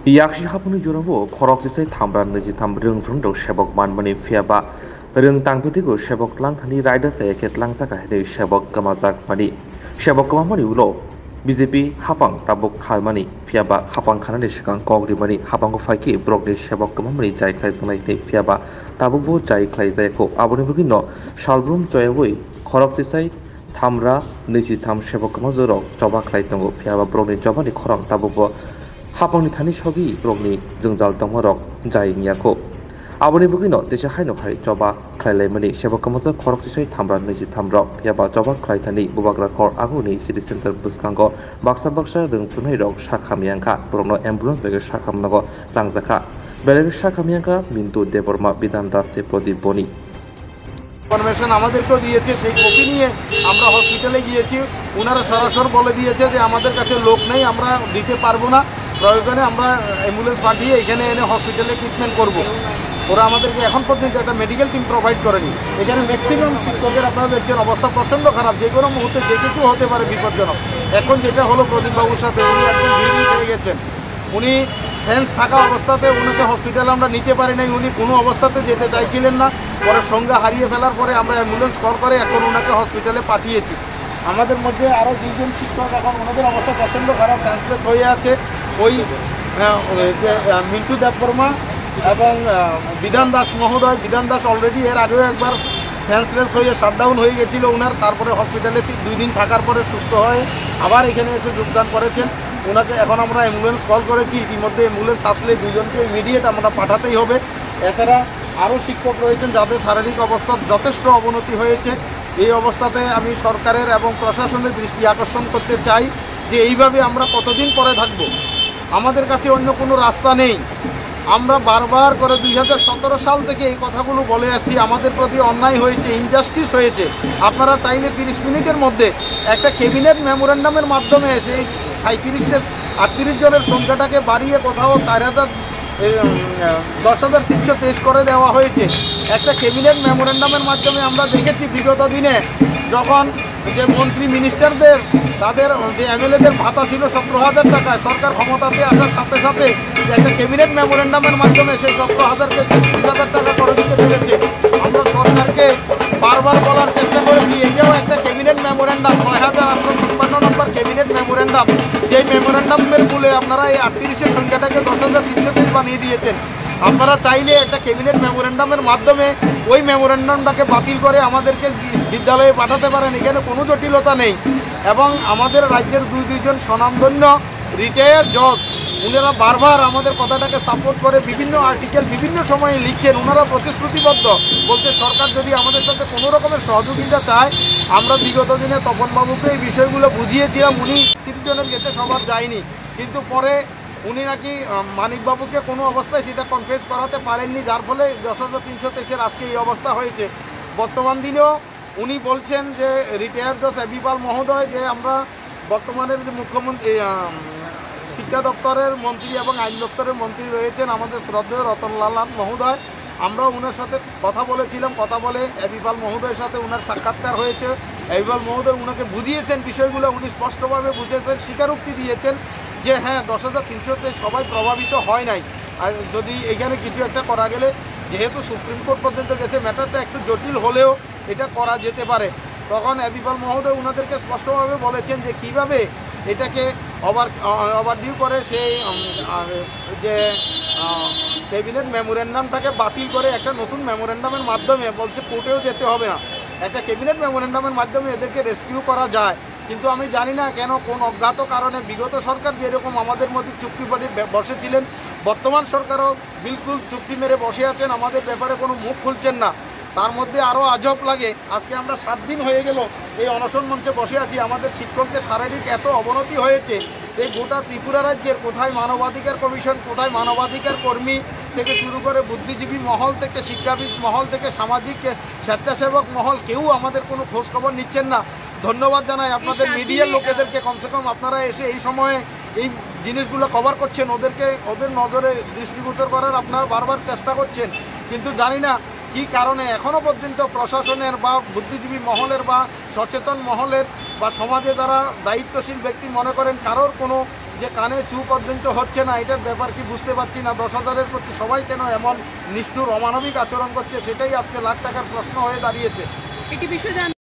Yakshi hapuni jorabo khorok sisai thambran neji tham rung frung dok sebok manmani fiaba rung tangputigo sebok langthani raida se ket langsaka hede sebok kamajak mani sebok kamamani ulo BJP hapang tabok khalmani fiaba hapang khanani sikang kogri mani hapango faiki brokni sebok kamamani jai khlai sanai te fiaba tabok bo jai khlai jai ko aboni bugino salbrum joyawoi khorok sisai thamra neji tham sebok kamajorok joba khlai tongo fiaba brokni jobani khorok tabok bo hapangni thani sogi brokni jongjal tongmarok jai miyako aboni bugino desa haino khai joba khlailai sebo kamaja khorok tisai thamra neji thamrok yaba joba khlai thani bubagra khor aguni city center buskango baksa rung phunai rok sakhamyangka brokno ambulance bege sakhamnago langjaka belege sakhamyangka mintu deborma bidan das te prodip boni information আমাদেরকেও দিয়েছে, সেই copy নিয়ে আমরা হসপিটালে গিয়েছি। ওনারা সরাসরি বলে দিয়েছে যে আমাদের কাছে লোক নেই, আমরা দিতে পারবো না, প্রয়োজনে আমরা অ্যাম্বুলেন্স পাঠিয়ে এখানে এনে হসপিটালে ট্রিটমেন্ট করব। ওরা আমাদেরকে এখন পর্যন্ত একটা মেডিকেল টিম প্রোভাইড করেনি। এখানে ম্যাক্সিমাম শিক্ষকের আপনারা দেখছেন অবস্থা প্রচণ্ড খারাপ, যে কোনো মুহূর্তে যে কিছু হতে পারে বিপজ্জনক। এখন যেটা হলো প্রদীপবাবুর সাথে, উনি একদম ভিড় হয়ে গেছেন। উনি সেন্স থাকা অবস্থাতে ওনাকে হসপিটালে আমরা নিতে পারি নাই, উনি কোনো অবস্থাতে যেতে চাইছিলেন না। পরে সঙ্গে হারিয়ে ফেলার পরে আমরা অ্যাম্বুলেন্স কল করে এখন ওনাকে হসপিটালে পাঠিয়েছি। আমাদের মধ্যে আরও দুইজন শিক্ষক, এখন ওনাদের অবস্থা প্রচণ্ড খারাপ, ট্রান্সলেট হয়ে আছে। ওই মিন্টু দেববর্মা এবং বিধান দাস মহোদয়, বিধান দাস অলরেডি এর আগেও একবার সেন্সলেস হয়ে শাটডাউন হয়ে গেছিলো ওনার, তারপরে হসপিটালে 2 দিন থাকার পরে সুস্থ হয়ে আবার এখানে এসে যোগদান করেছেন। ওনাকে এখন আমরা অ্যাম্বুলেন্স কল করেছি, ইতিমধ্যে অ্যাম্বুলেন্স আসলে দুজনকে ইমিডিয়েট আমরা পাঠাতেই হবে। এছাড়া আরও শিক্ষক রয়েছেন যাদের শারীরিক অবস্থা যথেষ্ট অবনতি হয়েছে। এই অবস্থাতে আমি সরকারের এবং প্রশাসনের দৃষ্টি আকর্ষণ করতে চাই যে এইভাবে আমরা কতদিন পরে থাকব। আমাদের কাছে অন্য কোনো রাস্তা নেই। আমরা বারবার করে 2017 সাল থেকে এই কথাগুলো বলে আসছি, আমাদের প্রতি অন্যায় হয়েছে, ইনজাস্টিস হয়েছে। আপনারা চাইলে 30 মিনিটের মধ্যে একটা ক্যাবিনেট মেমোরেন্ডামের মাধ্যমে সেই 37-38 জনের সংখ্যাটাকে বাড়িয়ে কোথাও 10,323 করে দেওয়া হয়েছে। একটা ক্যাবিনেট মেমোরেন্ডামের মাধ্যমে আমরা দেখেছি বিগত দিনে যখন যে মন্ত্রী মিনিস্টারদের তাদের যে এমএলএদের ভাতা ছিল 17,000 টাকায়, সরকার ক্ষমতাতে আসার সাথে সাথে একটা ক্যাবিনেট মেমোরেন্ডামের মাধ্যমে সেই 17,000কে 36,000 টাকা করে দিতে পেরেছে। আমরা সরকারকে বারবার বলার চেষ্টা করেছি, এটাও একটা ক্যাবিনেট মেমোরেন্ডাম, 9,853 নম্বর ক্যাবিনেট মেমোরেন্ডাম, যেই মেমোরেন্ডামের বলে আপনারা এই 38-এর সংখ্যাটাকে 10,323 বানিয়ে দিয়েছেন। আপনারা চাইলে একটা ক্যাবিনেট মেমোরেন্ডামের মাধ্যমে ওই মেমোরেন্ডামটাকে বাতিল করে আমাদেরকে বিদ্যালয়ে পাঠাতে পারেন, এখানে কোনো জটিলতা নেই। এবং আমাদের রাজ্যের দুইজন স্বনামধন্য রিটায়ার্ড জজ, ওনারা বারবার আমাদের কথাটাকে সাপোর্ট করে বিভিন্ন আর্টিকেল বিভিন্ন সময়ে লিখছেন। ওনারা প্রতিশ্রুতিবদ্ধ, বলতে সরকার যদি আমাদের সাথে কোনো রকমের সহযোগিতা চায়। আমরা বিগত দিনে তপনবাবুকে এই বিষয়গুলো বুঝিয়েছিলাম, উনি 30 জনের গেছে সবার যায়নি, কিন্তু পরে উনি নাকি মানিকবাবুকে কোনো অবস্থায় সেটা কনফেস করাতে পারেননি, যার ফলে 10,323 আজকে এই অবস্থা হয়েছে। বর্তমান দিনেও উনি বলছেন যে রিটায়ার্ড জজ এবি পাল মহোদয়, যে আমরা বর্তমানের যে মুখ্যমন্ত্রী শিক্ষা দপ্তরের মন্ত্রী এবং আইন দপ্তরের মন্ত্রী রয়েছেন আমাদের শ্রদ্ধেয় রতনলাল মহোদয়, আমরা ওনার সাথে কথা বলেছিলাম। কথা বলে এবি পাল মহোদয়ের সাথে ওনার সাক্ষাৎকার হয়েছে। এবি পাল মহোদয় ওনাকে বুঝিয়েছেন বিষয়গুলো, উনি স্পষ্টভাবে বুঝেছেন, স্বীকারোক্তি দিয়েছেন যে হ্যাঁ 10,300-তে সবাই প্রভাবিত হয় নাই। আর যদি এখানে কিছু একটা করা গেলে, যেহেতু সুপ্রিম কোর্ট পর্যন্ত গেছে, ম্যাটারটা একটু জটিল হলেও এটা করা যেতে পারে। তখন এবি পাল মহোদয় ওনাদেরকে স্পষ্টভাবে বলেছেন যে কীভাবে এটাকে ওভারডিউ করে সেই যে ক্যাবিনেট মেমোরেন্ডামটাকে বাতিল করে একটা নতুন মেমোরেন্ডামের মাধ্যমে, বলছে কোর্টেও যেতে হবে না, একটা ক্যাবিনেট মেমোরেন্ডামের মাধ্যমে এদেরকে রেস্কিউ করা যায়। কিন্তু আমি জানি না কেন, কোন অজ্ঞাত কারণে বিগত সরকার যেরকম আমাদের মধ্যে চুক্তি করে বসেছিলেন, বর্তমান সরকারও বিলকুল চুক্তি মেরে বসে আছেন, আমাদের ব্যাপারে কোনো মুখ খুলছেন না। তার মধ্যে আরও আজব লাগে, আজকে আমরা 7 দিন হয়ে গেল এই অনশন মঞ্চে বসে আছি। আমাদের শিক্ষকদের শারীরিক এত অবনতি হয়েছে, এই গোটা ত্রিপুরা রাজ্যের কোথায় মানবাধিকার কমিশন, কোথায় মানবাধিকার কর্মী থেকে শুরু করে বুদ্ধিজীবী মহল থেকে শিক্ষাবিদ মহল থেকে সামাজিক স্বেচ্ছাসেবক মহল, কেউ আমাদের কোনো খোঁজখবর নিচ্ছেন না। ধন্যবাদ জানাই আপনাদের মিডিয়ার লোকেদেরকে, কমসে কম আপনারা এসে এই সময়ে এই জিনিসগুলো কভার করছেন, ওদের নজরে দৃষ্টিগোচর করার আপনারা বারবার চেষ্টা করছেন। কিন্তু জানি না কী কারণে এখনও পর্যন্ত প্রশাসনের বা বুদ্ধিজীবী মহলের বা সচেতন মহলের বা সমাজে যারা দায়িত্বশীল ব্যক্তি মনে করেন কারোর কোনো যে কানে চু পর্যন্ত হচ্ছে না, এটার ব্যাপার কি বুঝতে পারছি না। 10,000-এর প্রতি সবাই কেন এমন নিষ্ঠুর অমানবিক আচরণ করছে, সেটাই আজকে লাখ টাকার প্রশ্ন হয়ে দাঁড়িয়েছে। একটি বিষয় জানতে